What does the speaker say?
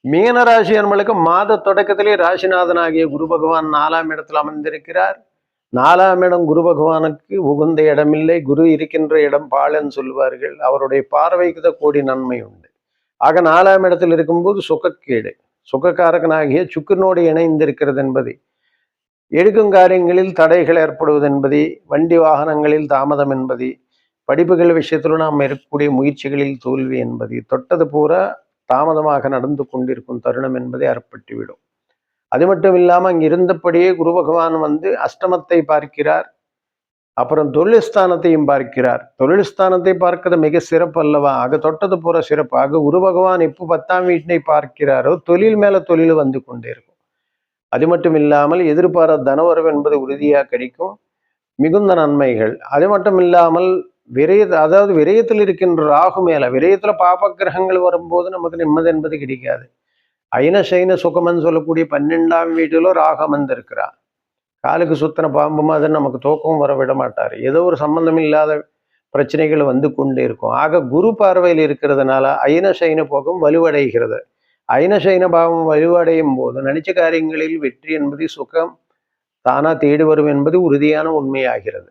மீன ராசி அன்பர்களுக்கு மாத தொடக்கத்திலே ராசிநாதனாகிய குரு பகவான் 4ஆம் இடத்தில் அமர்ந்திருக்கிறார். 4ஆம் இடம் குரு பகவானுக்கு உகந்த இடமில்லை. குரு இருக்கின்ற இடம் பாழன்னு சொல்லுவார்கள். அவருடைய பார்வைக்கு தான் கோடி நன்மை உண்டு. ஆக 4ஆம் இடத்தில் இருக்கும்போது சுகக்கேடு, சுகக்காரகனாகிய சுக்கிரனோடு இணைந்திருக்கிறது என்பது, எடுக்கும் காரியங்களில் தடைகள் ஏற்படுவது என்பது, வண்டி வாகனங்களில் தாமதம் என்பது, படிப்புகள் விஷயத்தில் நாம் இருக்கக்கூடிய முயற்சிகளில் தோல்வி என்பது, தொட்டது பூரா தாமதமாக நடந்து கொண்டிருக்கும் தருணம் என்பதை அறப்பட்டுவிடும். அது மட்டும் இல்லாமல் அங்கே இருந்தபடியே குரு பகவான் அஷ்டமத்தை பார்க்கிறார். அப்புறம் தொழில் ஸ்தானத்தையும் பார்க்கிறார். தொழில் ஸ்தானத்தை பார்க்கிறது மிக சிறப்பு அல்லவா? ஆக தொட்டது பூரா சிறப்பு. ஆக குரு பகவான் எப்போ 10ஆம் வீட்டினை பார்க்கிறாரோ தொழில் மேல தொழில் வந்து கொண்டே இருக்கும். அது மட்டும் இல்லாமல் எதிர்பாராத தனவரவு என்பது உறுதியாக கிடைக்கும். மிகுந்த நன்மைகள். அது மட்டும் இல்லாமல் அதாவது விரயத்தில் இருக்கின்ற ராகு மேல, விரயத்துல பாப கிரகங்கள் வரும்போது நமக்கு நிம்மதி என்பது கிடைக்காது. ஐன சைன சுகமன்னு சொல்லக்கூடிய 12ஆம் வீட்டிலோ ராகு அமர்ந்திருக்கிறார். காலுக்கு சுத்தன பாம்பு மாதிரி நமக்கு தூக்கம் வர விட மாட்டார். ஏதோ ஒரு சம்பந்தம் இல்லாத பிரச்சனைகள் வந்து கொண்டே இருக்கும். ஆக குரு பார்வையில் இருக்கிறதுனால ஐன சைன போகம் வலுவடைகிறது. ஐன சைன பாவம் வலுவடையும் போது நினைச்ச காரியங்களில் வெற்றி என்பது சுகம் தானா தேடி வரும் என்பது உறுதியான உண்மையாகிறது.